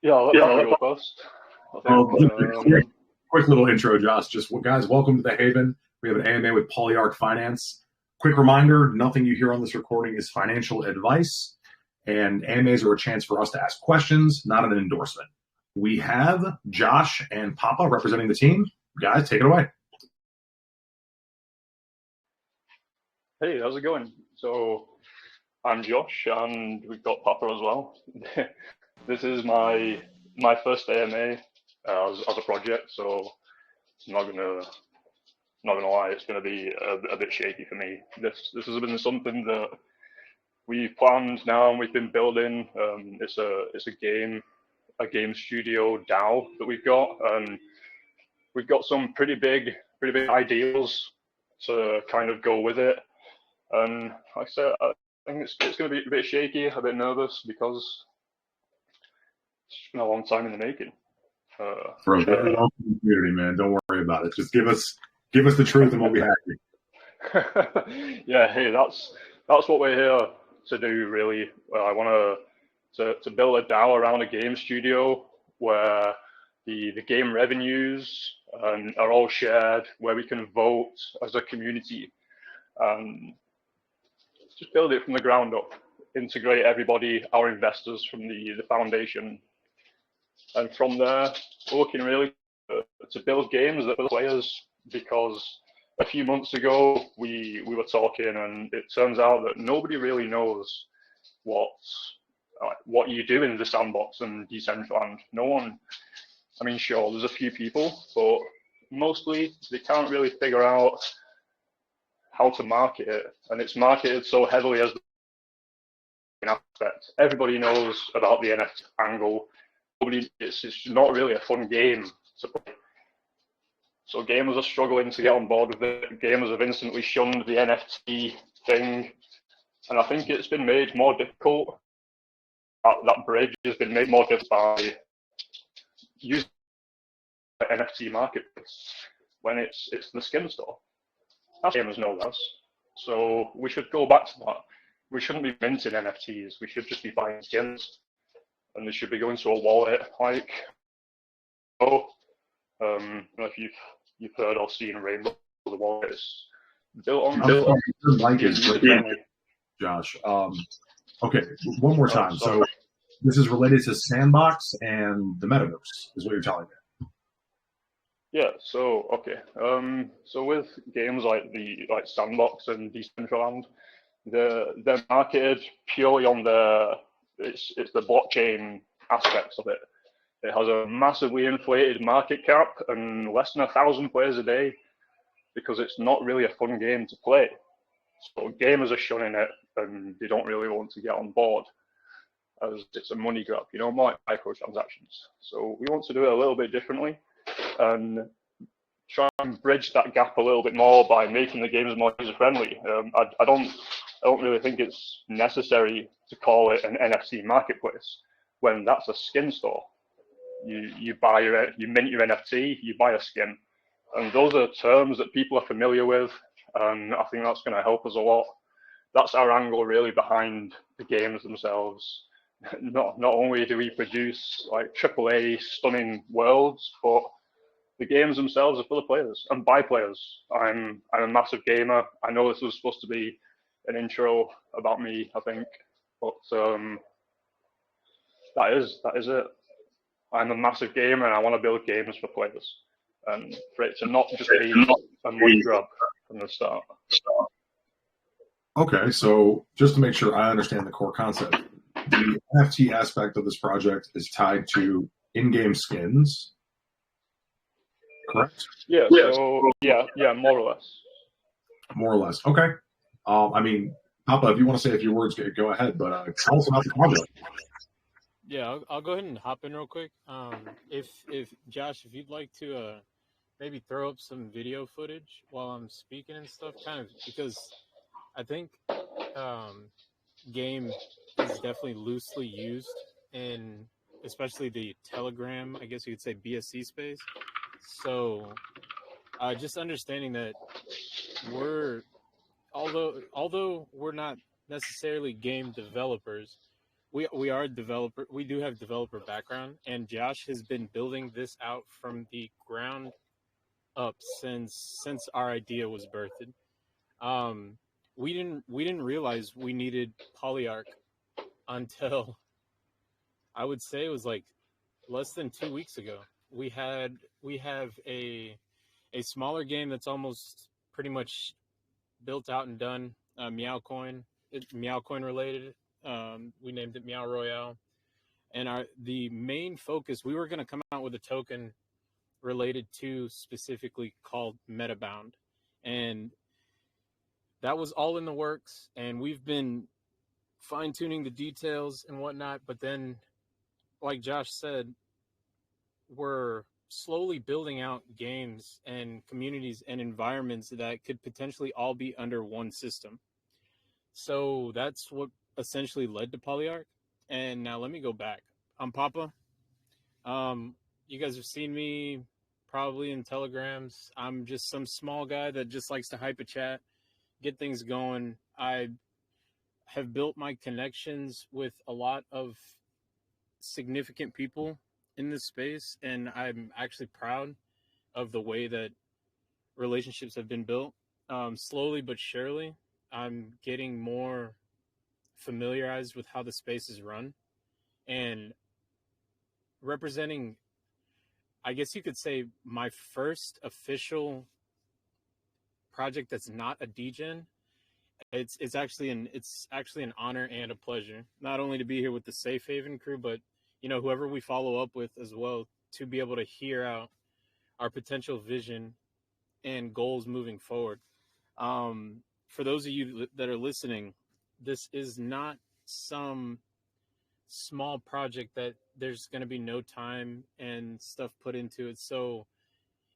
Yeah, I'll let Papa go first. Quick little intro, Josh. Guys, welcome to The Haven. We have an AMA with Polyarch Finance. Quick reminder, nothing you hear on this recording is financial advice, and AMAs are a chance for us to ask questions, not an endorsement. We have Josh and Papa representing the team. Guys, take it away. Hey, how's it going? So, I'm Josh, and we've got Papa as well. This is my first AMA as a project, so I'm not gonna lie, it's gonna be a bit shaky for me. This has been something that we've planned now and we've been building. It's a game studio DAO that we've got, and we've got some pretty big ideals to kind of go with it. And like I said, I think it's going to be a bit shaky, a bit nervous, because it's been a long time in the making. Bro, community, man. Don't worry about it. Just give us the truth and we'll be happy. Yeah, hey, that's what we're here to do, really. I want to build a DAO around a game studio where the game revenues are all shared, where we can vote as a community. Just build it from the ground up, integrate everybody, our investors from the foundation. And from there, we're looking really to build games that are players, because a few months ago we were talking, and it turns out that nobody really knows what you do in the sandbox and Decentraland. No one, I mean, sure, there's a few people, but mostly they can't really figure out how to market it, and it's marketed so heavily as an aspect. Everybody knows about the NFT angle. It's not really a fun game to play. So gamers are struggling to get on board with it. Gamers have instantly shunned the NFT thing, and I think it's been made more difficult. That bridge has been made more difficult by using the NFT marketplace when it's the skin store. Gamers know that, so we should go back to that. We shouldn't be minting NFTs. We should just be buying skins, and they should be going to a wallet like. If you've heard or seen Rainbow, the wallet is built on. Your mic is Josh. Okay, one more time. So this is related to Sandbox and the Metaverse, is what you're telling me. Yeah, so okay. So with games like Sandbox and Decentraland, they're marketed purely on it's the blockchain aspects of it. It has a massively inflated market cap and less than 1,000 players a day, because it's not really a fun game to play. So gamers are shunning it, and they don't really want to get on board, as it's a money grab, more like microtransactions. So we want to do it a little bit differently, and try and bridge that gap a little bit more by making the games more user friendly. I don't really think it's necessary to call it an NFT marketplace when that's a skin store. You mint your NFT, you buy a skin, and those are terms that people are familiar with, and I think that's going to help us a lot. That's our angle really behind the games themselves. Not only do we produce like AAA stunning worlds, but the games themselves are for the players and by players. I'm a massive gamer. I know this was supposed to be an intro about me, I think, but that is it. I'm a massive gamer, and I want to build games for players, and for it to not just be a money grab from the start. Okay, so just to make sure I understand the core concept, the NFT aspect of this project is tied to in-game skins, correct? Yeah. So yeah, more or less. More or less. Okay. I mean, Papa, if you want to say a few words, go ahead. But tell us about the project. Yeah, I'll go ahead and hop in real quick. If Josh, if you'd like to maybe throw up some video footage while I'm speaking and stuff, kind of, because I think game is definitely loosely used in, especially the Telegram, I guess you could say, BSC space. So just understanding that although we're not necessarily game developers, we are a developer. We do have developer background, and Josh has been building this out from the ground up since our idea was birthed. Um, we didn't realize we needed Polyarch until I would say it was like less than 2 weeks ago. We have a smaller game that's almost pretty much built out and done. Meow Coin, Meow Coin related. We named it Meow Royale, and the main focus we were going to come out with a token related to specifically called Metabound, and that was all in the works. And we've been fine tuning the details and whatnot. But then, like Josh said, we're slowly building out games and communities and environments that could potentially all be under one system. So that's what essentially led to Polyarch. And now let me go back. I'm Papa. You guys have seen me probably in telegrams. I'm just some small guy that just likes to hype a chat, get things going. I have built my connections with a lot of significant people in this space, and I'm actually proud of the way that relationships have been built. Slowly but surely, I'm getting more familiarized with how the space is run, and representing, I guess you could say, my first official project that's not a degen. It's actually an honor and a pleasure, not only to be here with the Safe Haven crew, but whoever we follow up with as well, to be able to hear out our potential vision and goals moving forward. For those of you that are listening, this is not some small project that there's going to be no time and stuff put into it. So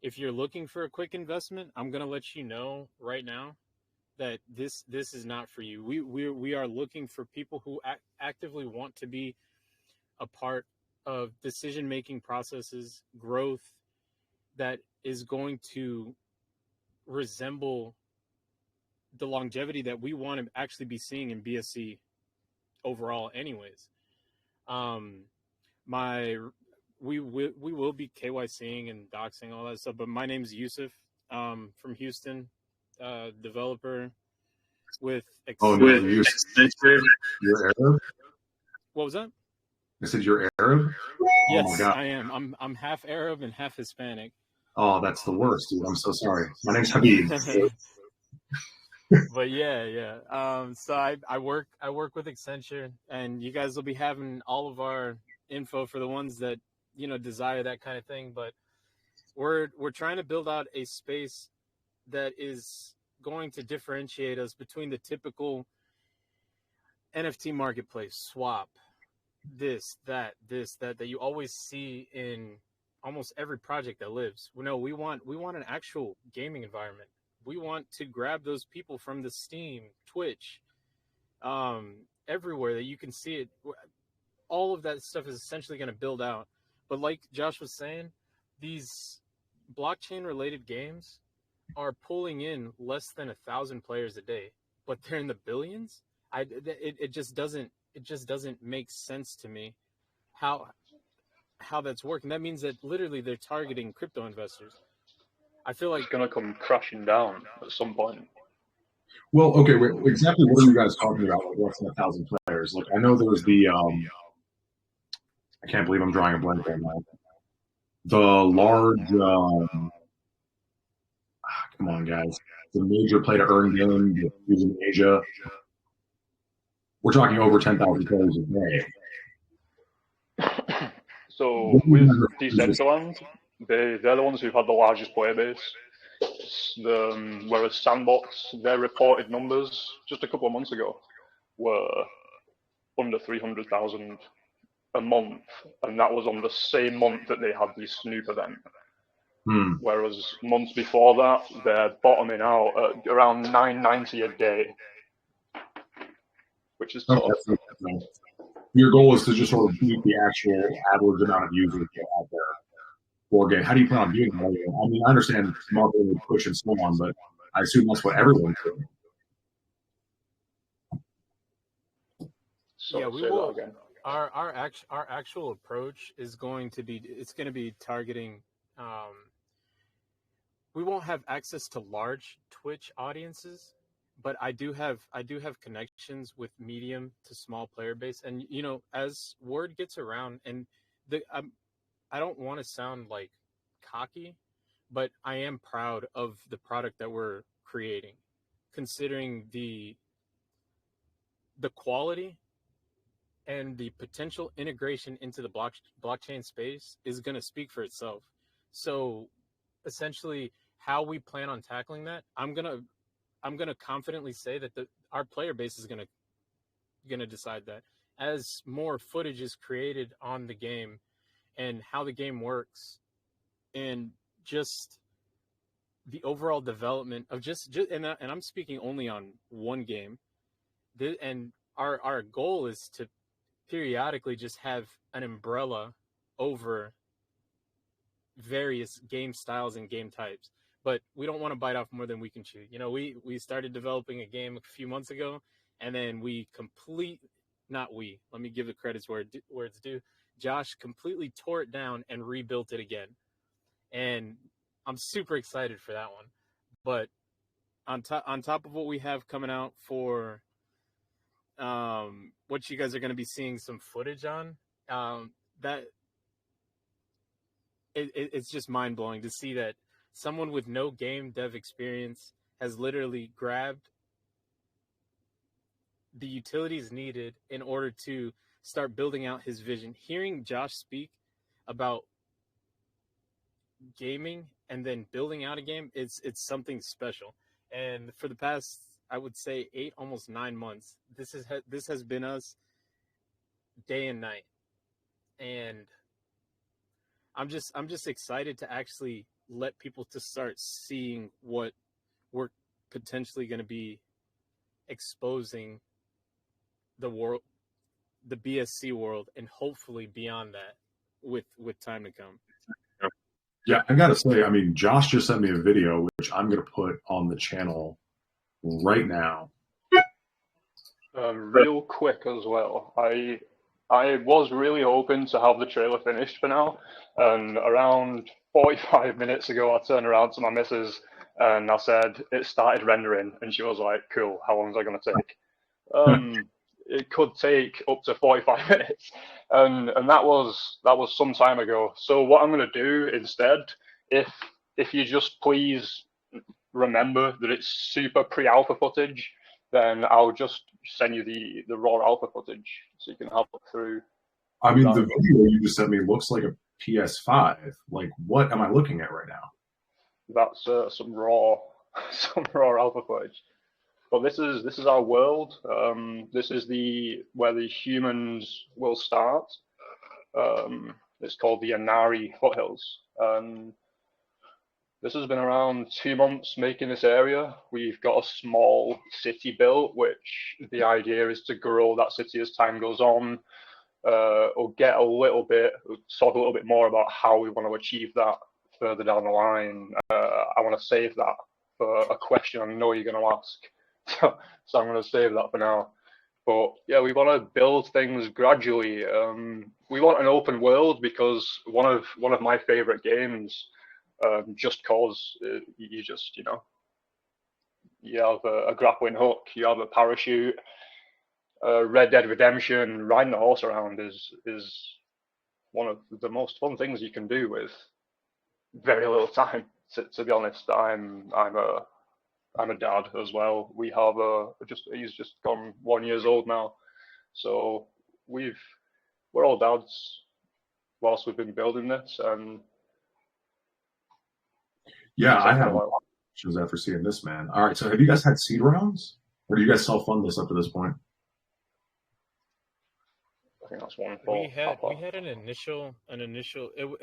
if you're looking for a quick investment, I'm going to let you know right now that this is not for you. We are looking for people who actively want to be a part of decision-making processes, growth that is going to resemble the longevity that we want to actually be seeing in BSC overall anyways. We will be KYCing and doxing all that stuff, but my name's Yusuf, from Houston, developer with Accenture. You're Arab? What was that? I said you're Arab? Yes, oh my God. I am. I'm half Arab and half Hispanic. Oh, that's the worst, dude. I'm so sorry. My name's Habib. But yeah. So I work with Accenture, and you guys will be having all of our info for the ones that desire that kind of thing. But we're trying to build out a space that is going to differentiate us between the typical NFT marketplace swap, this that you always see in almost every project that lives. We want an actual gaming environment. We want to grab those people from the Steam, Twitch, everywhere that you can see it. All of that stuff is essentially going to build out. But like Josh was saying, these blockchain-related games are pulling in less than 1,000 players a day, but they're in the billions. It just doesn't make sense to me how that's working. That means that literally they're targeting crypto investors. I feel like it's going to come crashing down at some point. Well, okay, wait, exactly what are you guys talking about? Like less than 1,000 players. Like I know there was the I can't believe I'm drawing a blank right now. The large come on guys. The major play to earn game using Asia. We're talking over 10,000 players a day. So with Decentraland, they're the ones who've had the largest player base. Whereas Sandbox, their reported numbers just a couple of months ago were under 300,000 a month, and that was on the same month that they had the Snoop event. Whereas months before that, they're bottoming out at around 990 a day, which is tough. Your goal is to just sort of beat the actual average amount of users you have out there for a game. How do you plan on doing that? I mean, I understand marketing, push, and so on, but I assume that's what everyone's doing. So yeah, we will. our actual approach is going to be, it's going to be targeting. We won't have access to large Twitch audiences, but I do have connections with medium to small player base, and as word gets around, and I don't want to sound like cocky, but I am proud of the product that we're creating, considering the quality and the potential integration into the blockchain space is going to speak for itself. So essentially, how we plan on tackling that, I'm gonna confidently say that our player base is gonna decide that. As more footage is created on the game and how the game works, and just the overall development of and I'm speaking only on one game. And our goal is to periodically just have an umbrella over various game styles and game types. But we don't want to bite off more than we can chew. We started developing a game a few months ago, and then let me give the credits where it's due. Josh completely tore it down and rebuilt it again. And I'm super excited for that one. But on top of what we have coming out for what you guys are going to be seeing some footage on, that it's just mind-blowing to see that someone with no game dev experience has literally grabbed the utilities needed in order to start building out his vision. Hearing Josh speak about gaming and then building out a game, it's something special. And for the past, I would say 8, almost 9 months, this has been us day and night. And I'm just excited to actually let people to start seeing what we're potentially going to be exposing the world, the BSC world, and hopefully beyond that with time to come. Yeah, I gotta say, I mean, Josh just sent me a video, which I'm gonna put on the channel right now. Real quick as well, I was really hoping to have the trailer finished for now, and around 45 minutes ago, I turned around to my missus and I said it started rendering, and she was like, "Cool, how long is that going to take?" It could take up to 45 minutes, and that was some time ago. So what I'm going to do instead, if you just please remember that it's super pre-alpha footage, then I'll just send you the raw alpha footage so you can have a look through. I mean, the video you just sent me looks like a PS5. Like, what am I looking at right now? That's some raw alpha footage. But this is our world. This is where the humans will start. It's called the Inari Foothills. This has been around 2 months making this area. We've got a small city built, which the idea is to grow that city as time goes on, or get a little bit more about how we want to achieve that further down the line. I want to save that for a question I know you're going to ask. So I'm going to save that for now. But yeah, we want to build things gradually. We want an open world because one of my favorite games, just cause you have a grappling hook, you have a parachute. Red Dead Redemption, riding a horse around is one of the most fun things you can do with very little time. To be honest, I'm a dad as well. We have he's just gone 1 year old now, so we're all dads whilst we've been building this. And yeah, I have questions after seeing this, man. All right, so have you guys had seed rounds, or do you guys self-fund this up to this point? I think that's one. We had an initial,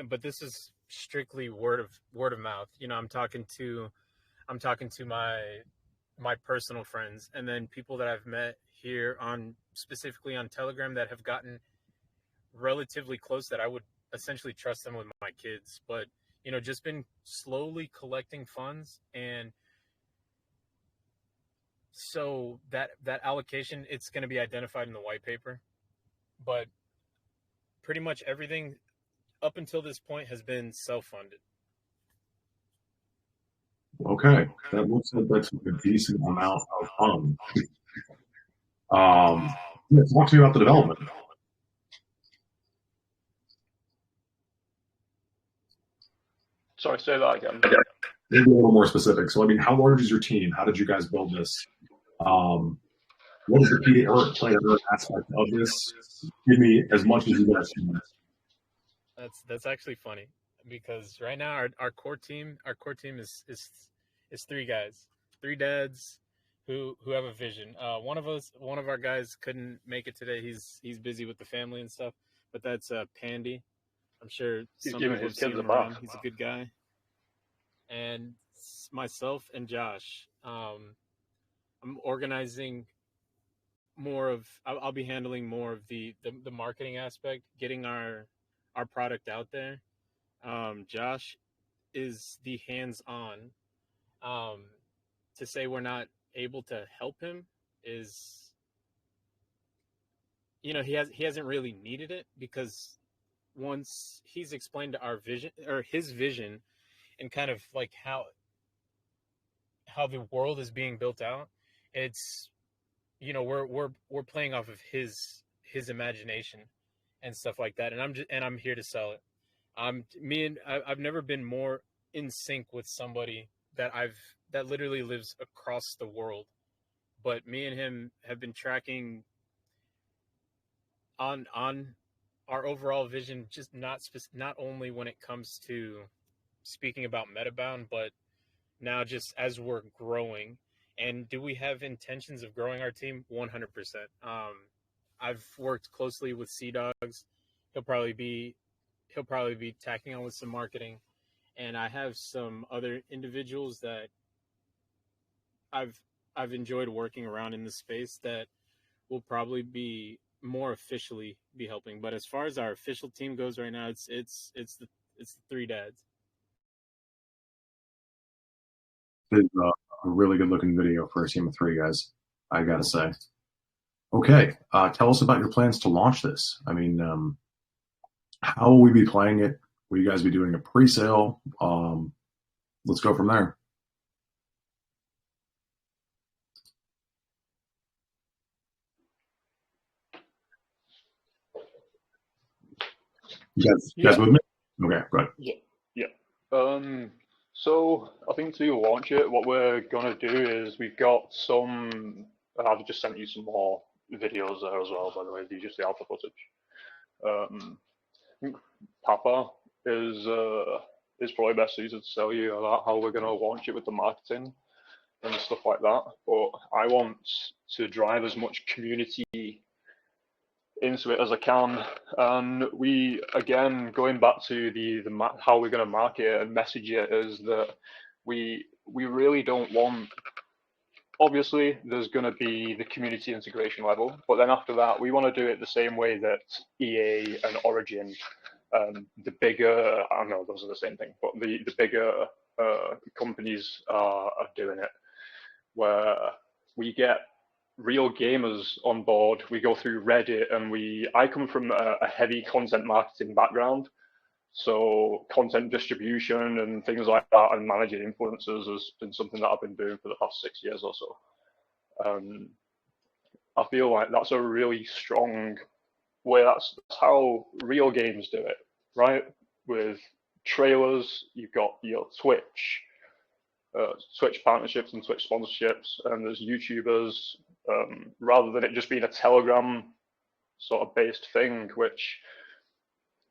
but this is strictly word of mouth. I'm talking to my personal friends, and then people that I've met here specifically on Telegram that have gotten relatively close, that I would essentially trust them with my kids. But just been slowly collecting funds, and so that allocation, it's going to be identified in the white paper. But pretty much everything up until this point has been self-funded. Okay, that looks like that's a decent amount of fun. Yeah, talk to me about the development. Sorry, say that again. Maybe a little more specific. So, I mean, how large is your team? How did you guys build this? What is the player aspect of this? Give me as much as you guys can. That's actually funny because right now our core team is three guys, three dads who have a vision. One of our guys couldn't make it today. He's busy with the family and stuff. But that's Pandy. I'm sure some people have seen him around. He's a good guy. And myself and Josh, I'm organizing more of. I'll be handling more of the marketing aspect, getting our product out there. Josh is the hands-on. To say we're not able to help him is, he hasn't really needed it, because once he's explained our vision or his vision and kind of like how the world is being built out, it's, we're playing off of his imagination and stuff like that, and I'm here to sell it. I've never been more in sync with somebody that literally lives across the world. But me and him have been tracking on our overall vision, just not only when it comes to speaking about Metabound, but now just as we're growing. And do we have intentions of growing our team? 100%. I've worked closely with Sea Dogs. He'll probably be tacking on with some marketing, and I have some other individuals that I've enjoyed working around in the space that will probably be more officially be helping. But as far as our official team goes right now, it's the three dads. It's a really good looking video for a team of three guys, I gotta say. Okay, tell us about your plans to launch this. I mean, how will we be playing it? Will you guys be doing a pre-sale? Let's go from there. You guys with me? Okay, good. Yeah. So I think to launch it, what we're gonna do is we've got some. I've just sent you some more videos there as well. By the way, these are just the alpha footage. I think Papa is probably best suited to tell you about how we're gonna launch it with the marketing and stuff like that. But I want to drive as much community into it as I can, and we, again, going back to the how we're going to market it and message it, is that we really don't want, obviously there's going to be the community integration level, but then after that we want to do it the same way that EA and Origin, the bigger, I don't know, those are the same thing, but the bigger companies are doing it, where we get real gamers on board. We go through Reddit, and I come from a heavy content marketing background, so content distribution and things like that and managing influencers has been something that I've been doing for the past 6 years or so. I feel like that's a really strong way. That's how real games do it, right? With trailers, you've got your Twitch partnerships and Twitch sponsorships, and there's YouTubers, rather than it just being a Telegram sort of based thing, which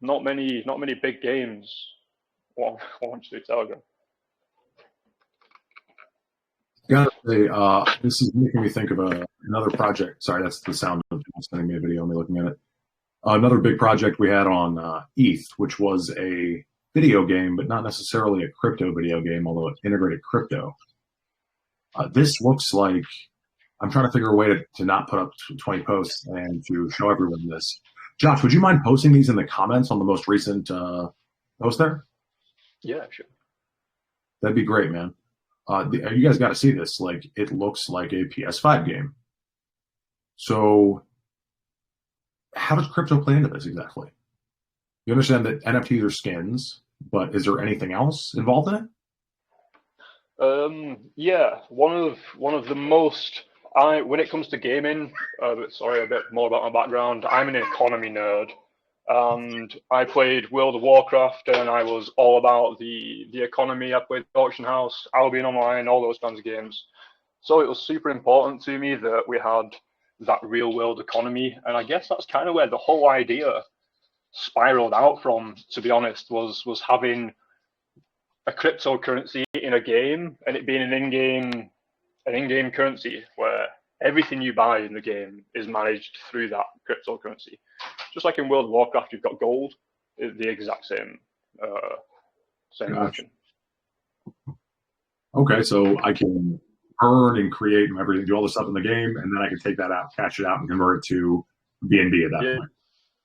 not many big games want to do Telegram. Yeah, this is making me think of another project. Sorry, that's the sound of sending me a video, me looking at it. Another big project we had on ETH, which was a video game, but not necessarily a crypto video game, although it integrated crypto. This looks like, I'm trying to figure a way to not put up 20 posts and to show everyone this. Josh, would you mind posting these in the comments on the most recent post there? Yeah, sure. That'd be great, man. You guys got to see this. Like, it looks like a PS5 game. So how does crypto play into this exactly? You understand that NFTs are skins, but is there anything else involved in it? Yeah, one of the most I when it comes to gaming, sorry, a bit more about my background. I'm an economy nerd, and I played World of Warcraft, and I was all about the economy. I played Auction House, Albion Online, all those kinds of games. So it was super important to me that we had that real world economy, and I guess that's kind of where the whole idea spiraled out from. To be honest, was having a cryptocurrency in a game and it being an in-game currency where everything you buy in the game is managed through that cryptocurrency. Just like in World of Warcraft, you've got gold, the exact same Gotcha. function. Okay, so I can earn and create and everything, do all the stuff in the game, and then I can take that out, cash it out, and convert it to BNB at that Yeah, point.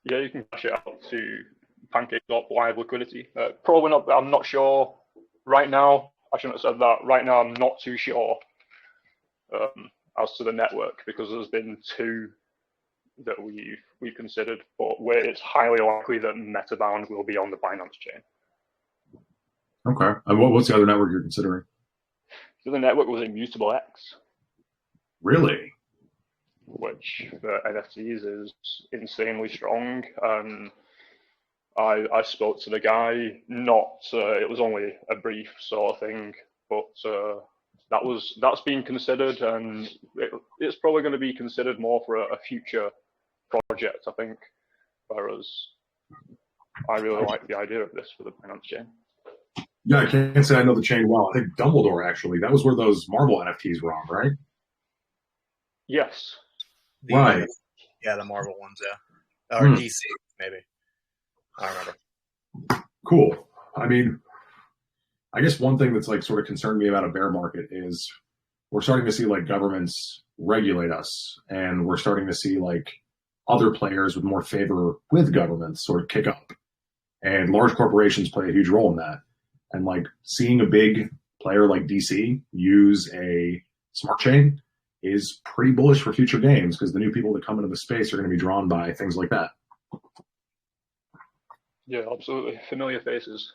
yeah, you can cash it out to PancakeSwap live liquidity. Probably not. I'm not sure right now. I shouldn't have said that. Right now, I'm not too sure as to the network because there's been two that we've considered, but where it's highly likely that Metabound will be on the Binance chain. Okay. What's the other network you're considering? So the network was Immutable X, Really? which for NFTs is insanely strong. I spoke to the guy, not it was only a brief sort of thing, but that's being considered, and it's probably going to be considered more for a future project, I think. Whereas I really like the idea of this for the Binance chain. Yeah, I can't say I know the chain well. I think Dumbledore, actually. That was where those Marvel NFTs were on, right? Yes. Right. Yeah, the Marvel ones, yeah. Or DC, maybe. I don't remember. Cool. I mean, I guess one thing that's like sort of concerned me about a bear market is we're starting to see like governments regulate us, and we're starting to see like other players with more favor with governments sort of kick up. And large corporations play a huge role in that. And like seeing a big player like DC use a smart chain is pretty bullish for future games because the new people that come into the space are going to be drawn by things like that. Yeah, absolutely. Familiar faces.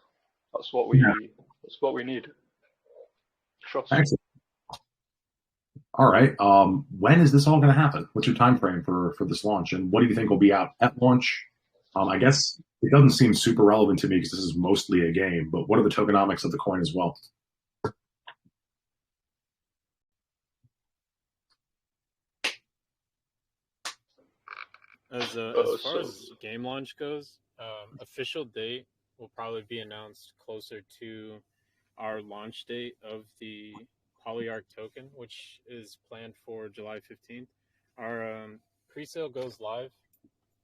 That's what we need. Trust. Excellent. All right. When is this all going to happen? What's your time frame for this launch, and what do you think will be out at launch? I guess it doesn't seem super relevant to me because this is mostly a game. But what are the tokenomics of the coin as well? As far as game launch goes, official date will probably be announced closer to our launch date of the Polyarch token, which is planned for July 15th. Our pre-sale goes live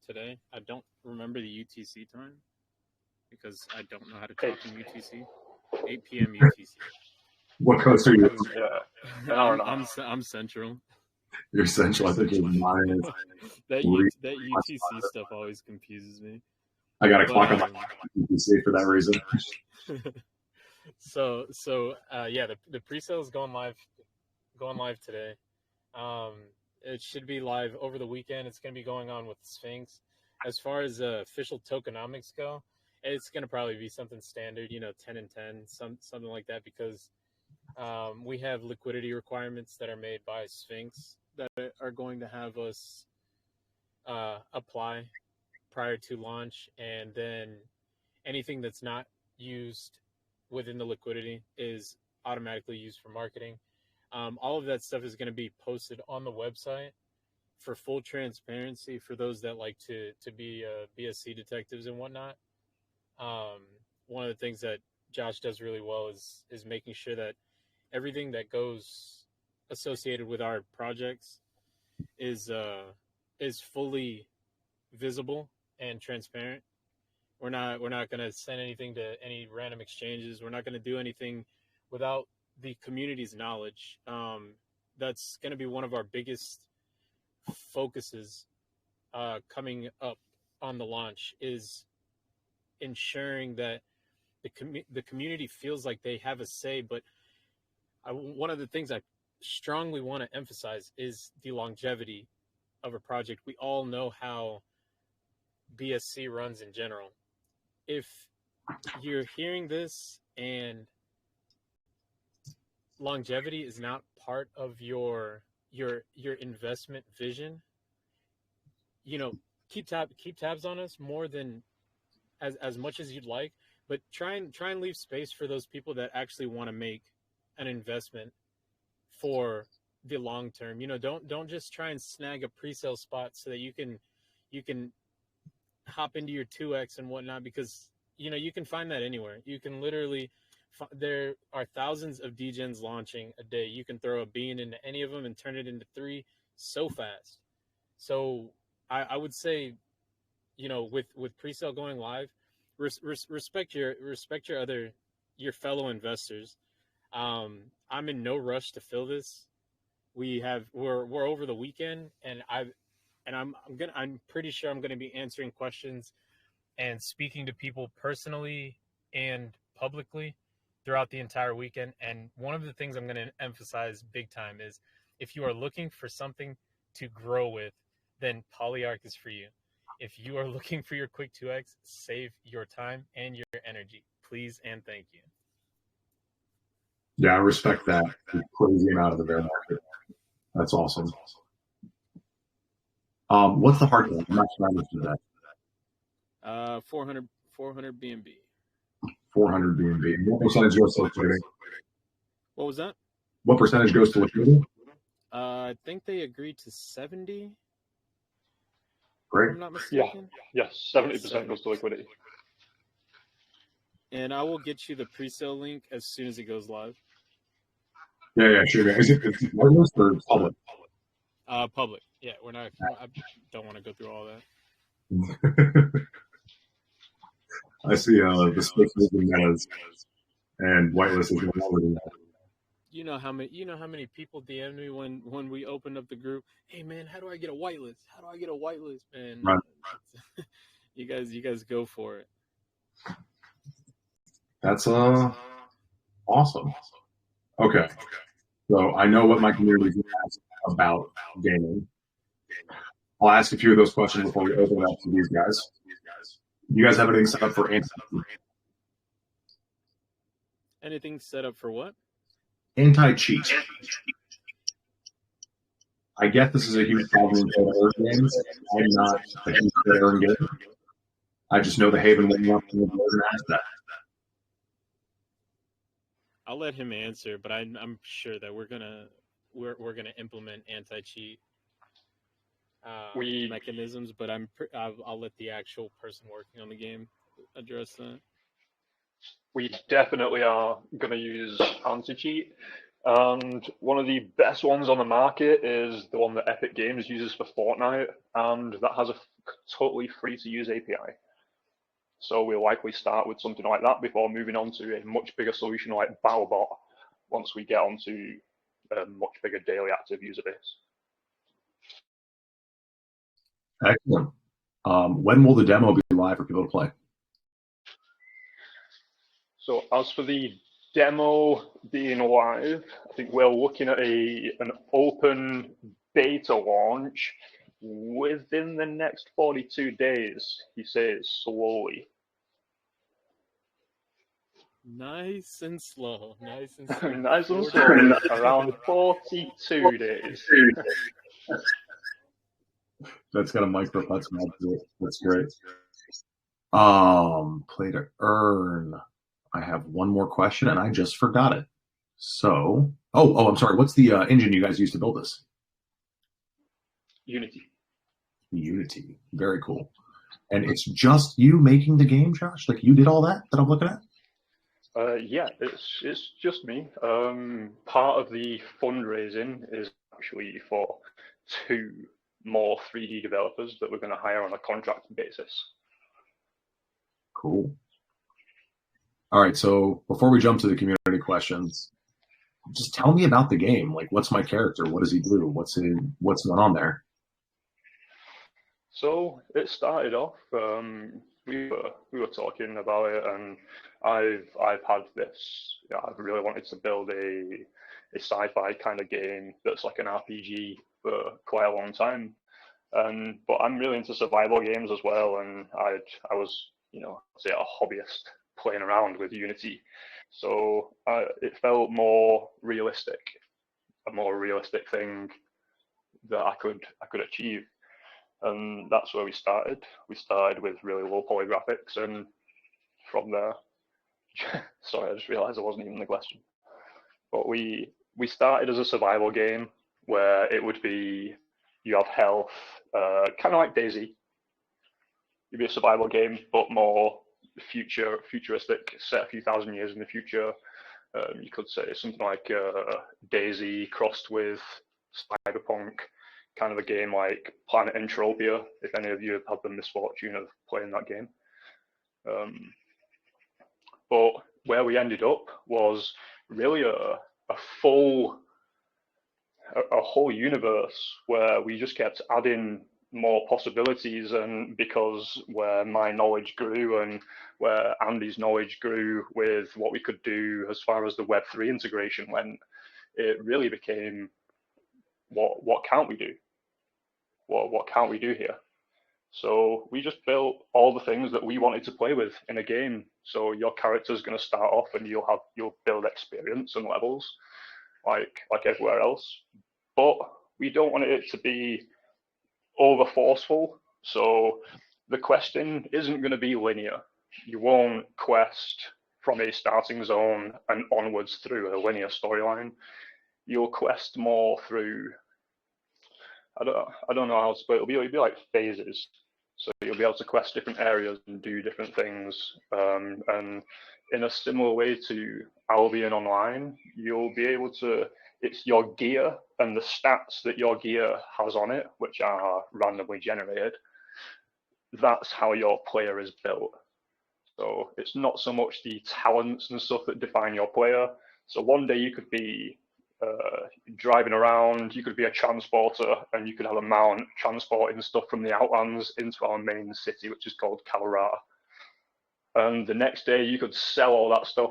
today. I don't remember the UTC time because I don't know how to talk in UTC. 8 p.m. UTC. What coast are you? Yeah, I'm central. You're central. I think you're mine. that UTC stuff always confuses me. I got a clock on my UTC for that reason. So yeah, the pre-sale is going live today. It should be live over the weekend. It's going to be going on with Sphinx. As far as official tokenomics go, it's going to probably be something standard, 10 and 10, something like that, because we have liquidity requirements that are made by Sphinx that are going to have us apply prior to launch, and then anything that's not used within the liquidity is automatically used for marketing. All of that stuff is going to be posted on the website for full transparency for those that like to be BSC detectives and whatnot. One of the things that Josh does really well is making sure that everything that goes associated with our projects is fully visible and transparent. We're not going to send anything to any random exchanges. We're not going to do anything without the community's knowledge. That's going to be one of our biggest focuses coming up on the launch, is ensuring that the community feels like they have a say. But one of the things I strongly want to emphasize is the longevity of a project. We all know how BSC runs in general. if you're hearing this and longevity is not part of your investment vision, keep tabs on us more than as much as you'd like, but try and leave space for those people that actually want to make an investment for the long term. Don't just try and snag a pre-sale spot so that you can hop into your 2x and whatnot, because you can find that anywhere. You can literally there are thousands of degens launching a day. You can throw a bean into any of them and turn it into 3 so fast. So I would say, with pre-sale going live, respect your fellow investors. I'm in no rush to fill this. We're over the weekend, and I'm pretty sure I'm gonna be answering questions and speaking to people personally and publicly throughout the entire weekend. And one of the things I'm going to emphasize big time is, if you are looking for something to grow with, then Polyarch is for you. If you are looking for your quick 2x, save your time and your energy. Please and thank you. Yeah, I respect that. You're crazy amount of the bear market. That's awesome. What's the hard one? I'm not sure I understood that. 400 BNB. 400 BNB. What percentage goes to liquidity? What was that? What percentage goes to liquidity? I think they agreed to 70. Great. If I'm not mistaken. Yes, 70% goes to liquidity. And I will get you the pre-sale link as soon as it goes live. Yeah, sure. Is it whitelist or public? Public. Yeah, we're not. I don't want to go through all that. I see the space is in metas, and whitelist is no longer than that. You know how many people DM me when we opened up the group. Hey man, how do I get a whitelist? How do I get a whitelist, man? Right. You guys go for it. That's awesome. Okay. So I know what my community is going to ask about gaming. I'll ask a few of those questions before we open it up to these guys. You guys have anything set up for anti-cheat? Anything set up for what? Anti-cheat. I get this is a huge problem in other games. I'm not a huge player in games. I just know the Haven will not ask that. I'll let him answer, but I'm sure that we're gonna implement anti-cheat mechanisms. But I'll let the actual person working on the game address that. We definitely are going to use anti-cheat, and one of the best ones on the market is the one that Epic Games uses for Fortnite, and that has a totally free-to-use API. So we'll likely start with something like that before moving on to a much bigger solution like BattleBot once we get onto a much bigger daily active user base. Excellent. When will the demo be live for people to play? So as for the demo being live, I think we're looking at an open beta launch within the next 42 days, he says slowly. Nice and slow. Nice and slow. Nice and slow. Around 42 days. That's got a micro-putz mod to it. That's great. Play to earn. I have one more question, and I just forgot it. So, I'm sorry. What's the engine you guys use to build this? Unity. Very cool. And it's just you making the game, Josh? Like you did all that I'm looking at? Yeah, it's just me. Part of the fundraising is actually for 2 more 3D developers that we're going to hire on a contract basis. Cool. All right, so before we jump to the community questions, just tell me about the game. Like, what's my character? What does he do? What's going on there? So it started off. We were talking about it, and I've had this. I've really wanted to build a sci-fi kind of game that's like an RPG for quite a long time. But I'm really into survival games as well, and say a hobbyist playing around with Unity. So it felt more realistic, a more realistic thing that I could achieve. And that's where we started. We started with really low poly graphics, and from there, sorry, I just realised I wasn't even in the question. But we started as a survival game where it would be you have health, kind of like DayZ. It'd be a survival game, but more futuristic, set a few thousand years in the future. You could say something like DayZ crossed with Cyberpunk, kind of a game like Planet Entropia, if any of you have had the misfortune of playing that game. But where we ended up was really a whole universe where we just kept adding more possibilities, and because where my knowledge grew and where Andy's knowledge grew with what we could do as far as the Web3 integration went, it really became what can't we do? What can't we do here? So we just built all the things that we wanted to play with in a game. So your character's going to start off and you'll build experience and levels like everywhere else. But we don't want it to be over forceful. So the questing isn't going to be linear. You won't quest from a starting zone and onwards through a linear storyline. You'll quest more through, I don't know how to put it. It'll be like phases. So you'll be able to quest different areas and do different things. And in a similar way to Albion Online, you'll be able to, it's your gear and the stats that your gear has on it, which are randomly generated. That's how your player is built. So it's not so much the talents and stuff that define your player. So one day you could be driving around, you could be a transporter, and you could have a mount transporting stuff from the Outlands into our main city, which is called Kalorata. And the next day you could sell all that stuff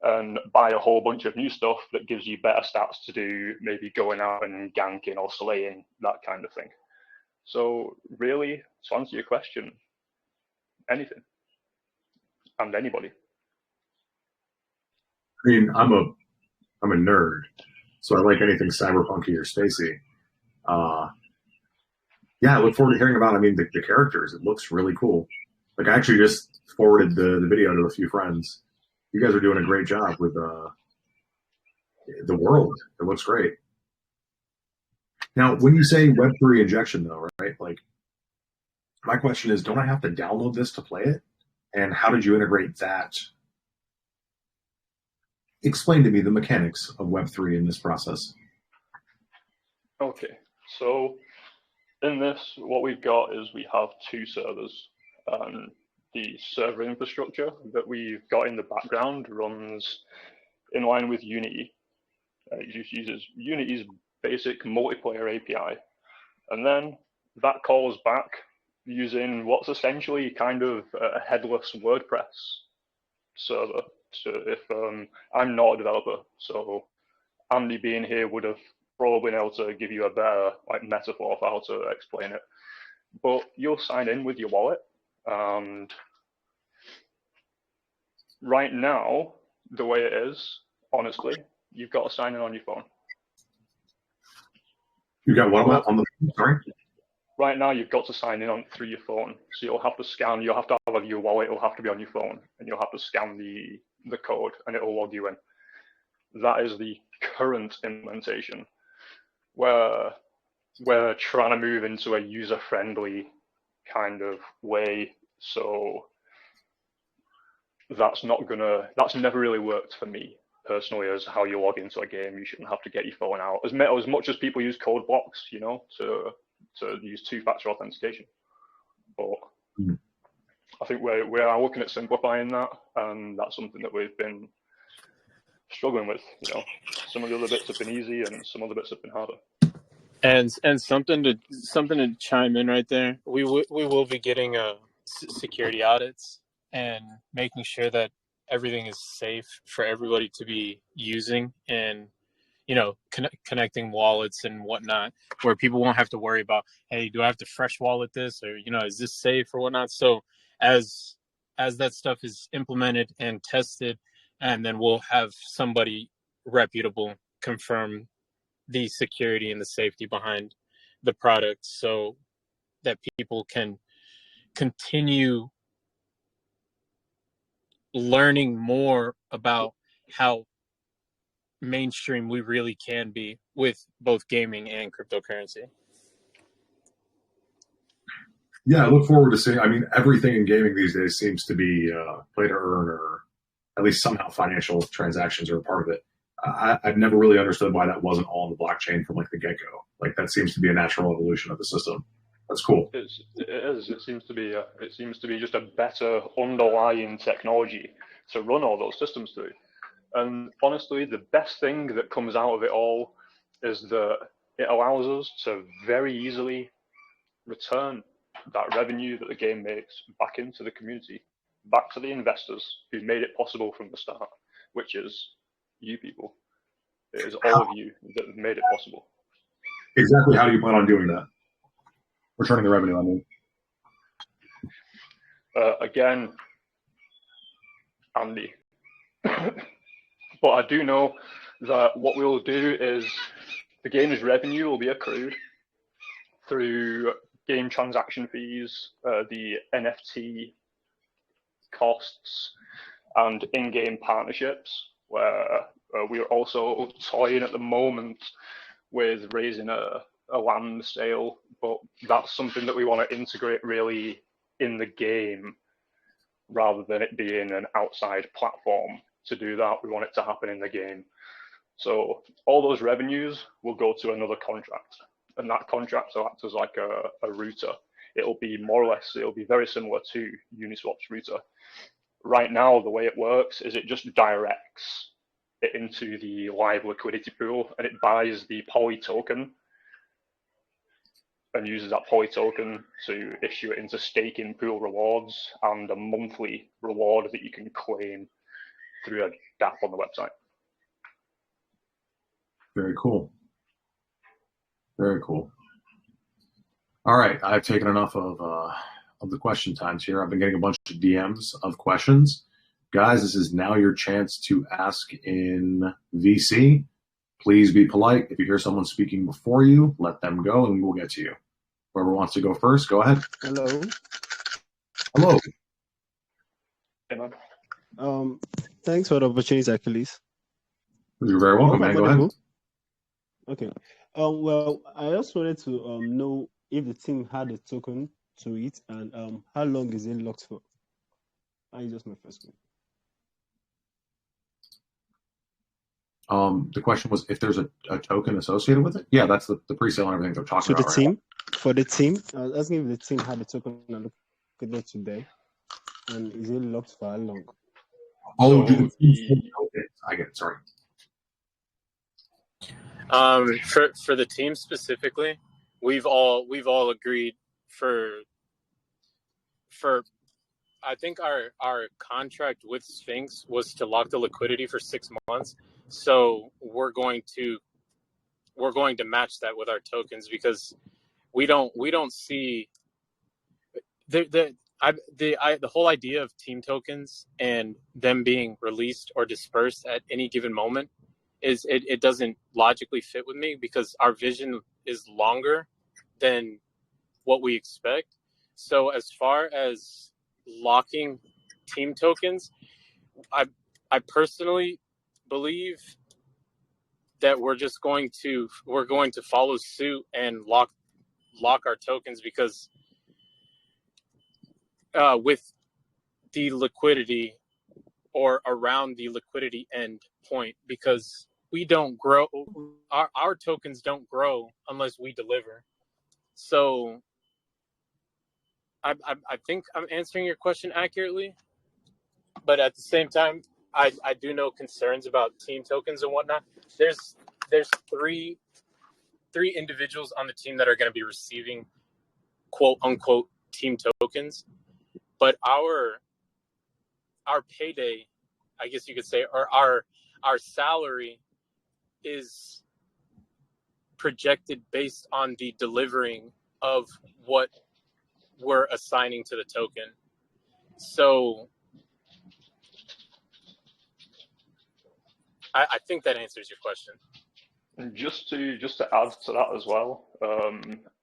and buy a whole bunch of new stuff that gives you better stats to do maybe going out and ganking or slaying, that kind of thing. So really, to answer your question, anything and anybody. I mean, I'm a nerd, so I like anything cyberpunky or spacey. Yeah, I look forward to hearing about. I mean, the characters. It looks really cool. Like, I actually just forwarded the video to a few friends. You guys are doing a great job with the world. It looks great. Now, when you say Web3 injection, though, right? Like, my question is, don't I have to download this to play it? And how did you integrate that? Explain to me the mechanics of Web3 in this process. Okay, so in this, what we've got is we have two servers. The server infrastructure that we've got in the background runs in line with Unity. It just uses Unity's basic multiplayer API. And then that calls back using what's essentially kind of a headless WordPress server. So if I'm not a developer, so Andy being here would have probably been able to give you a better metaphor for how to explain it. But you'll sign in with your wallet, and right now, the way it is, honestly, you've got to sign in on your phone. You got what on the sorry? Right now, you've got to sign in through your phone. So you'll have to scan. You'll have to have your wallet. It'll have to be on your phone, and you'll have to scan the code, and it'll log you in. That is the current implementation, where we're trying to move into a user-friendly kind of way. So that's never really worked for me personally as how you log into a game. You shouldn't have to get your phone out. As much as people use code blocks, to use two-factor authentication. But I think we are looking at simplifying that, and that's something that we've been struggling with. Some of the other bits have been easy, and some other bits have been harder. And something to chime in right there. We will be getting security audits and making sure that everything is safe for everybody to be using, and connecting wallets and whatnot, where people won't have to worry about, hey, do I have to fresh wallet this, or is this safe or whatnot. So as as that stuff is implemented and tested, and then we'll have somebody reputable confirm the security and the safety behind the product, so that people can continue learning more about how mainstream we really can be with both gaming and cryptocurrency. Yeah, I look forward to seeing. I mean, everything in gaming these days seems to be play to earn, or at least somehow financial transactions are a part of it. I've never really understood why that wasn't all on the blockchain from like the get go. Like that seems to be a natural evolution of the system. That's cool. It is. It seems to be. It seems to be just a better underlying technology to run all those systems through. And honestly, the best thing that comes out of it all is that it allows us to very easily return that revenue that the game makes back into the community, back to the investors who made it possible from the start, which is you people. It is all of you that have made it possible. Exactly. How do you plan on doing that? Returning the revenue, I mean. Again, Andy. But I do know that what we'll do is the game's revenue will be accrued through game transaction fees, the NFT costs, and in-game partnerships, where we are also toying at the moment with raising a land sale, but that's something that we want to integrate really in the game rather than it being an outside platform. To do that, we want it to happen in the game. So all those revenues will go to another contract, and that contract will act as like a router. It'll be more or less, it'll be very similar to Uniswap's router. Right now, the way it works is it just directs it into the live liquidity pool, and it buys the Poly token and uses that Poly token to issue it into staking pool rewards and a monthly reward that you can claim through a DApp on the website. Very cool. Very cool. All right, I've taken enough of the question times here. I've been getting a bunch of DMs of questions. Guys, this is now your chance to ask in VC. Please be polite. If you hear someone speaking before you, let them go and we'll get to you. Whoever wants to go first, go ahead. Hello. Hello. Hey, man. Thanks for the opportunity, Achilles. You're very welcome, man. Go ahead. Okay. Well, I just wanted to know if the team had a token to it and how long is it locked for? That is just my first one. The question was if there's a token associated with it. Yeah, that's the pre-sale and everything they're talking about. For the team, I was asking if the team had a token allocated today, and is it locked for how long? Oh, so I get it. Sorry. For the team specifically, we've all agreed for I think our contract with Sphinx was to lock the liquidity for 6 months. So we're going to match that with our tokens, because we don't see the whole idea of team tokens and them being released or dispersed at any given moment is it doesn't logically fit with me, because our vision is longer than what we expect. So as far as locking team tokens, I personally believe that we're going to follow suit and lock our tokens, because with the liquidity or around the liquidity end point, because we don't grow, our tokens don't grow unless we deliver. So I think I'm answering your question accurately, but at the same time, I do know concerns about team tokens and whatnot. There's three individuals on the team that are going to be receiving quote unquote team tokens, but our payday, I guess you could say, or our salary is projected based on the delivering of what we're assigning to the token. So I think that answers your question. And just to add to that as well,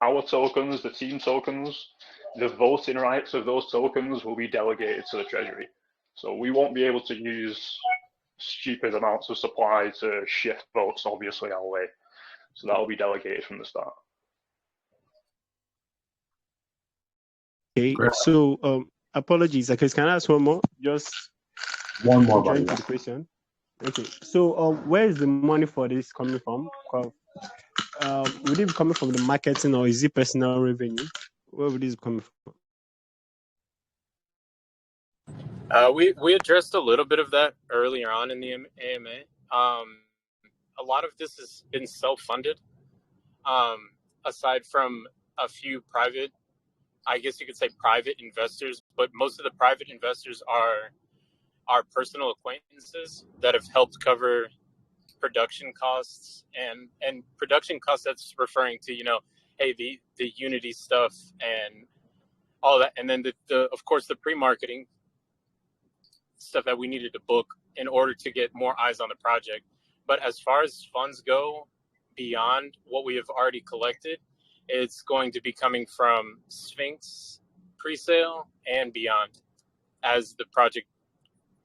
our tokens, the team tokens, the voting rights of those tokens will be delegated to the treasury. So we won't be able to use stupid amounts of supply to shift votes, obviously, our way. So that will be delegated from the start. Okay, Great. so apologies. Okay, can I ask one more? Just One more, buddy. join to the question. Okay, so where is the money for this coming from? Would it be coming from the marketing or is it personal revenue? Where would this be coming from? We addressed a little bit of that earlier on in the AMA. A lot of this has been self-funded, aside from a few private, I guess you could say private investors, but most of the private investors are personal acquaintances that have helped cover production costs and production costs. That's referring to, hey, the Unity stuff and all that, and then the of course the pre-marketing stuff that we needed to book in order to get more eyes on the project. But as far as funds go, beyond what we have already collected, it's going to be coming from Sphinx pre-sale and beyond as the project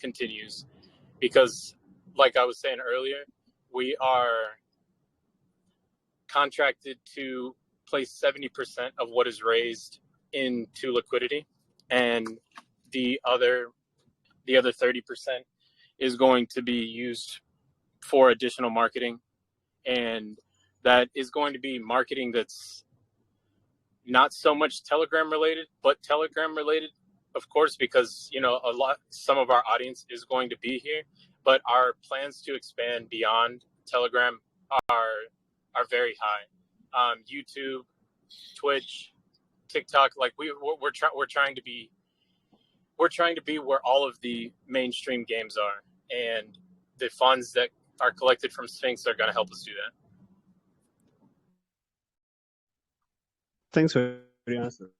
continues. Because, like I was saying earlier, we are contracted to place 70% of what is raised into liquidity, and the other 30% is going to be used for additional marketing, and that is going to be marketing that's not so much Telegram related, but Telegram related, of course, because some of our audience is going to be here, but our plans to expand beyond Telegram are very high. YouTube, Twitch, TikTok, like we're trying to be where all of the mainstream games are, and the funds that are collected from Sphinx are going to help us do that. Thanks for the answer.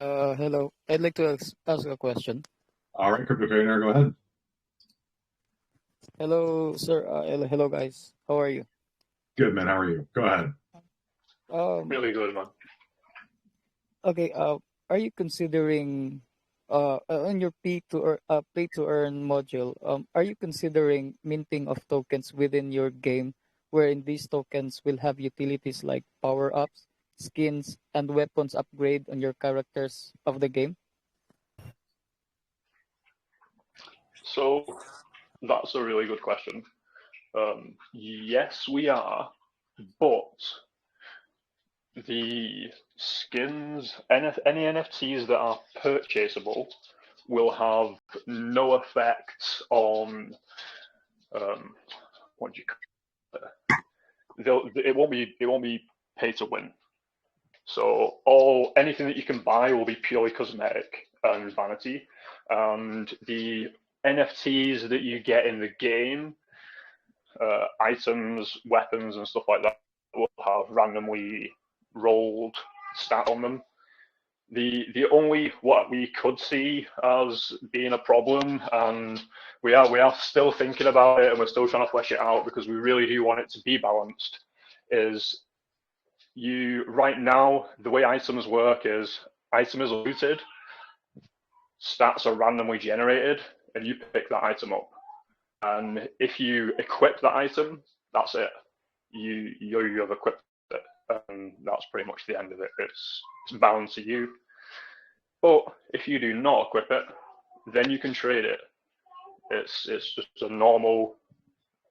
Hello. I'd like to ask a question. All right, CryptoCoiner, go ahead. Hello, sir. Hello, guys. How are you? Good, man. How are you? Go ahead. Really good, man. Okay. Are you considering on your pay to earn module? Are you considering minting of tokens within your game, wherein these tokens will have utilities like power ups, skins, and weapons upgrade on your characters of the game? So that's a really good question. Yes, we are, but the skins, any NFTs that are purchasable, will have no effect on what do you call it? It won't be pay to win. So anything that you can buy will be purely cosmetic and vanity, and the NFTs that you get in the game, items, weapons, and stuff like that, will have randomly rolled stat on them. The only what we could see as being a problem, and we are still thinking about it, and we're still trying to flesh it out because we really do want it to be balanced, is right now the way items work is item is looted, stats are randomly generated, and you pick that item up. And if you equip that item, that's it. You have equipped it, and that's pretty much the end of it. It's bound to you. But if you do not equip it, then you can trade it. It's just a normal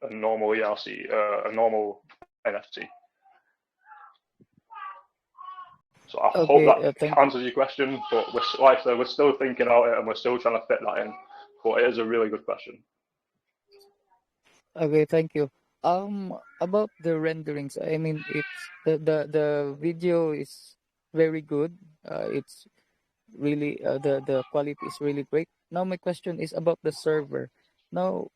ERC, a normal NFT. So I hope that answers your question. But like I said, we're still thinking about it, and we're still trying to fit that in. But it is a really good question. Okay, thank you. About the renderings, I mean, it's the video is very good. It's really the quality is really great. Now my question is about the server. Now,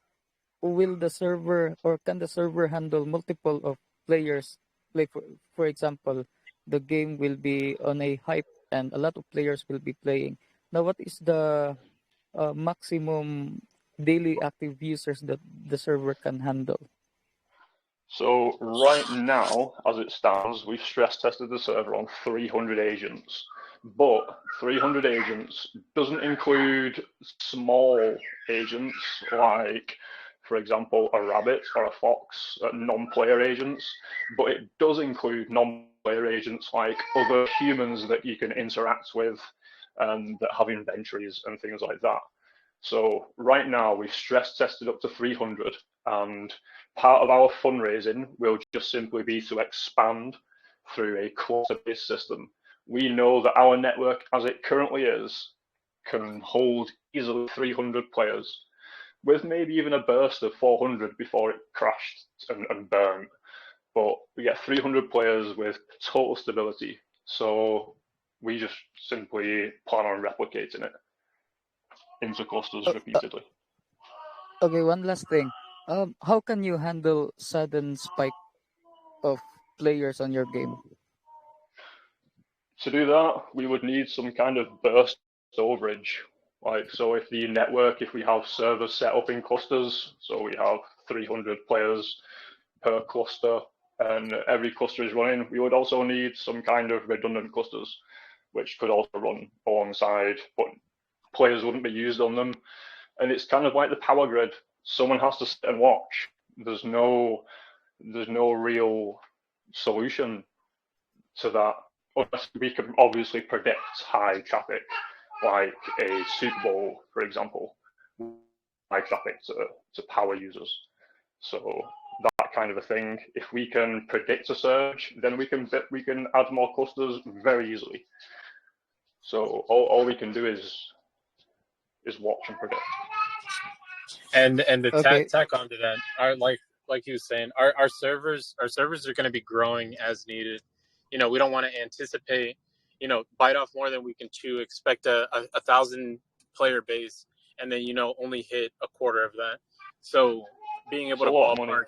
will the server or can the server handle multiple of players? Like for example, the game will be on a hype and a lot of players will be playing. Now, what is the maximum daily active users that the server can handle? So right now, as it stands, we've stress tested the server on 300 agents, but 300 agents doesn't include small agents like, for example, a rabbit or a fox, non-player agents, but it does include non-player agents like other humans that you can interact with and that have inventories and things like that. So right now we've stress tested up to 300, and part of our fundraising will just simply be to expand through a cluster-based system. We know that our network, as it currently is, can hold easily 300 players, with maybe even a burst of 400 before it crashed and burned. But we get 300 players with total stability. So we just simply plan on replicating it into clusters repeatedly. Okay, one last thing. How can you handle sudden spike of players on your game? To do that, we would need some kind of burst overage. Like, so if the network, if we have servers set up in clusters, so we have 300 players per cluster, and every cluster is running, we would also need some kind of redundant clusters, which could also run alongside, but players wouldn't be used on them. And it's kind of like the power grid. Someone has to sit and watch. There's no real solution to that. Unless we can obviously predict high traffic, like a Super Bowl, for example, high traffic to power users. So that kind of a thing. If we can predict a surge, then we can add more clusters very easily. So all we can do is watch and predict. And to Okay. tack onto that, like he was saying, our servers are going to be growing as needed. We don't want to anticipate, bite off more than we can chew. Expect a 1,000 player base, and then only hit a quarter of that. So being able to ballpark,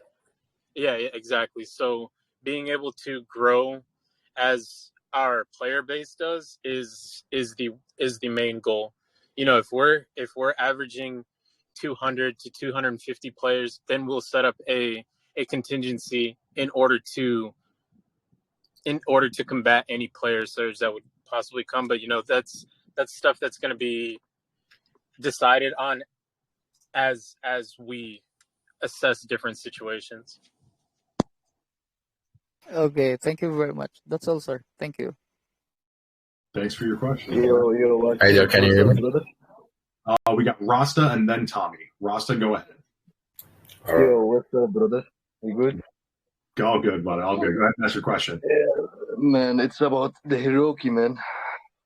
yeah, exactly. So being able to grow as our player base does is the main goal. If we're averaging 200 to 250 players, then we'll set up a contingency in order to combat any player surge that would possibly come. But that's stuff that's going to be decided on as we assess different situations. Okay, thank you very much. That's all, sir. Thank you. Thanks for your question. Hey there, can you hear me? We got Rasta and then Tommy. Rasta, go ahead. Yo, what's up, brother? You good? All good, buddy. All good. Go ahead and ask your question. Yeah, man, it's about the Hiroki, man.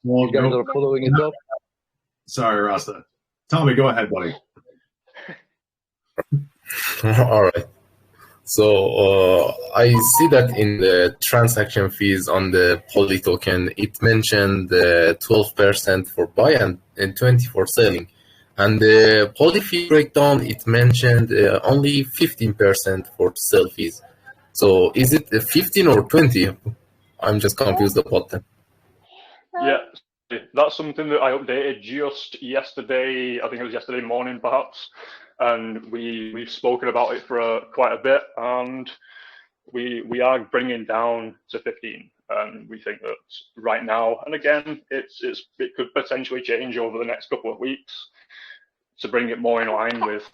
Well, you guys are following it up? Sorry, Rasta. Tommy, go ahead, buddy. All right. So I see that in the transaction fees on the Poly token, it mentioned 12% for buy and 20% for selling. And the Poly fee breakdown, it mentioned only 15% for sell fees. So is it 15 or 20? I'm just confused about that. Yeah, that's something that I updated just yesterday. I think it was yesterday morning, perhaps. And we've spoken about it for quite a bit, and we are bringing down to 15. And we think that right now, and again, it could potentially change over the next couple of weeks to bring it more in line with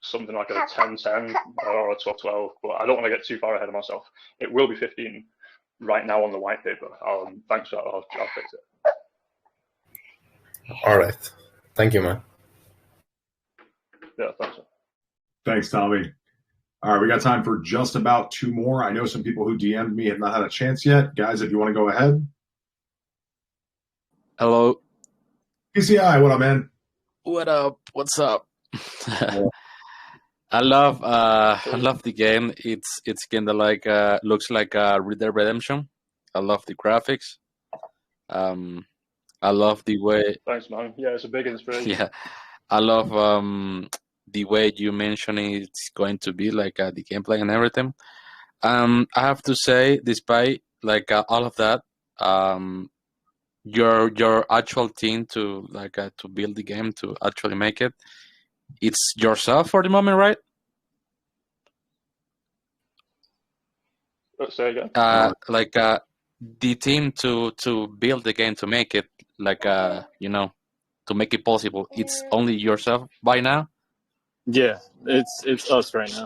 something like a 10-10 or a 12-12. But I don't want to get too far ahead of myself. It will be 15 right now on the white paper. Thanks for that. I'll fix it. All right. Thank you, man. Yeah, thanks. Thanks, Tommy. All right, we got time for just about 2 more. I know some people who DM'd me have not had a chance yet. Guys, if you want to go ahead. Hello. PCI, what up, man? What up? What's up? I love the game. It's kind of like looks like Red Dead Redemption. I love the graphics. I love the way. Thanks, man. Yeah, it's a big inspiration. Yeah, I love the way you mentioned it's going to be like the gameplay and everything. I have to say, despite like all of that, your actual team to to build the game to actually make it. It's yourself for the moment, right? Let's say again. The team to build the game to make it to make it possible. It's only yourself by now. Yeah, it's us right now.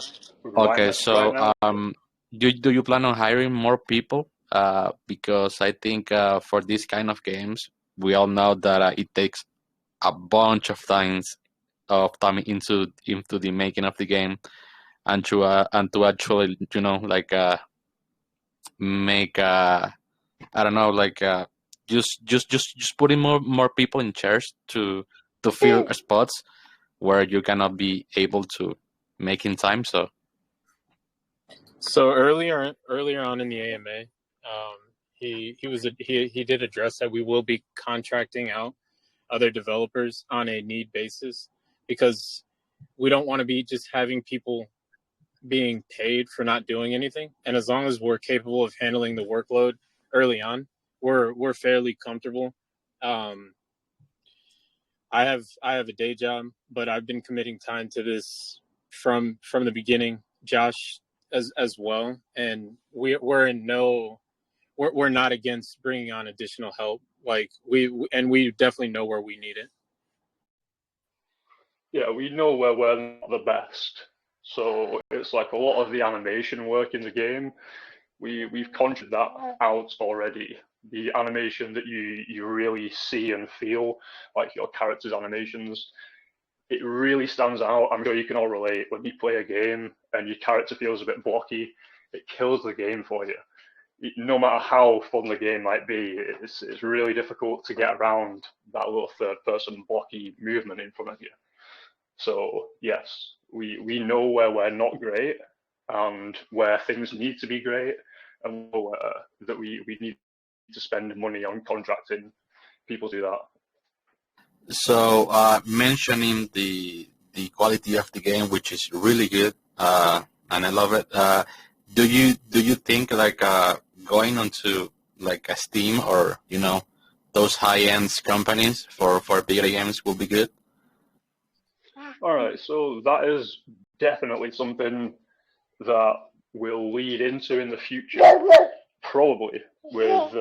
Okay, Right so now, do you plan on hiring more people? Because I think for these kind of games, we all know that it takes a bunch of time into the making of the game, and to actually make I don't know just putting more people in chairs to fill spots where you cannot be able to make in time. So earlier on in the AMA, he did address that we will be contracting out other developers on a need basis, because we don't want to be just having people being paid for not doing anything. And as long as we're capable of handling the workload early on, we're fairly comfortable. I have a day job, but I've been committing time to this from the beginning. Josh as well, and we're not against bringing on additional help. Like we definitely know where we need it. yeah, we know where we're not the best. So it's like a lot of the animation work in the game, we've conjured that out already. The animation that you really see and feel, like your character's animations, it really stands out. I'm sure you can all relate when you play a game and your character feels a bit blocky. It kills the game for you. No matter how fun the game might be, it's really difficult to get around that little third-person blocky movement in front of you. So yes, we know where we're not great and where things need to be great, and that we need to spend money on contracting people to do that. So, mentioning the quality of the game, which is really good, and I love it. Do you think going onto like a Steam or those high end companies for video games will be good? All right, so that is definitely something that we'll lead into in the future, probably with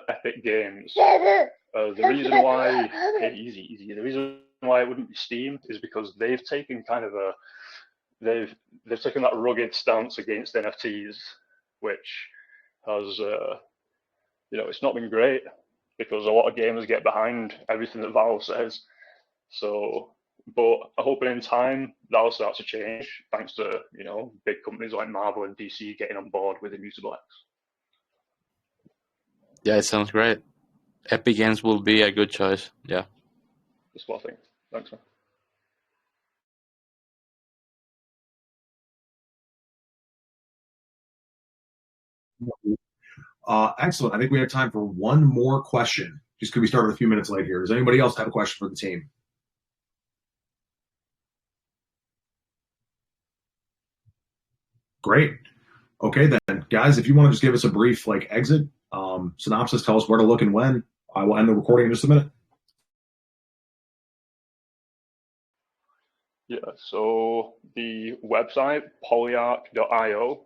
Epic Games. The reason why, hey, easy. The reason why it wouldn't be Steam is because they've taken they've taken that rugged stance against NFTs, which has it's not been great because a lot of gamers get behind everything that Valve says. So, but I'm hoping in time that'll start to change thanks to big companies like Marvel and DC getting on board with Immutable X. Yeah, it sounds great. Epic Games will be a good choice. Yeah. That's what I think. Thanks, man. Excellent. I think we have time for one more question. Just because we started a few minutes late here. Does anybody else have a question for the team? Great. Okay, then, guys, if you want to just give us a brief exit synopsis, tell us where to look and when. I will end the recording in just a minute. Yeah, so the website, polyarch.io,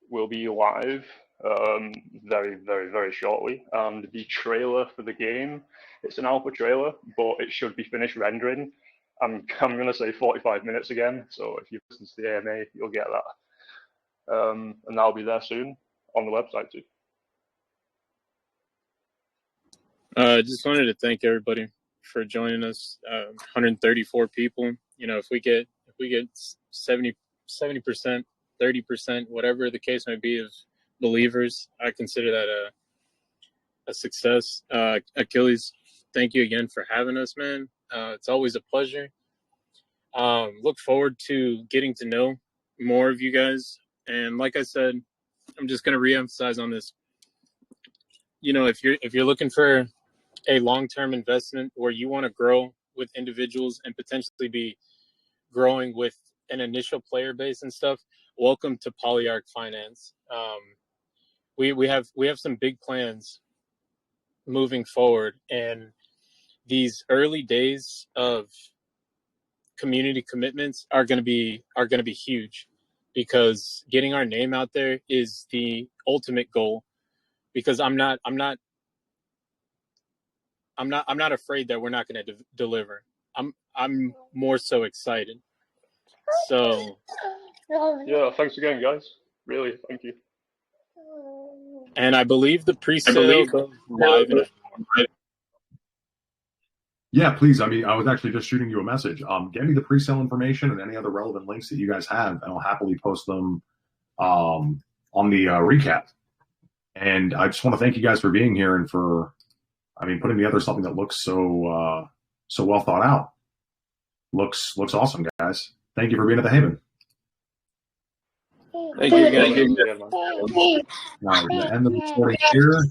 will be live very, very, very shortly. And the trailer for the game, it's an alpha trailer, but it should be finished rendering. I'm going to say 45 minutes again, so if you listen to the AMA, you'll get that. And that'll be there soon on the website too. Just wanted to thank everybody for joining us. 134 people. If we get 70%, 30%, whatever the case may be, of believers, I consider that a success. Achilles, thank you again for having us, man. It's always a pleasure. Look forward to getting to know more of you guys. And like I said, I'm just going to reemphasize on this. If you're looking for a long-term investment where you want to grow with individuals and potentially be growing with an initial player base and stuff, welcome to Polyarch Finance. We have some big plans moving forward. And these early days of community commitments are going to be huge, because getting our name out there is the ultimate goal. Because I'm not afraid that we're not going to deliver. I'm more so excited. So Yeah, thanks again, guys. Really, thank you. And I believe the pre-sale goes live in an hour. Yeah, please. I mean, I was actually just shooting you a message. Get me the pre-sale information and any other relevant links that you guys have, and I'll happily post them on the recap. And I just want to thank you guys for being here and for, I mean, putting together something that looks so so well thought out. Looks awesome, guys. Thank you for being at the Haven. Thank you, guys. Thanks again, man. Now, I'm going to end the recording here.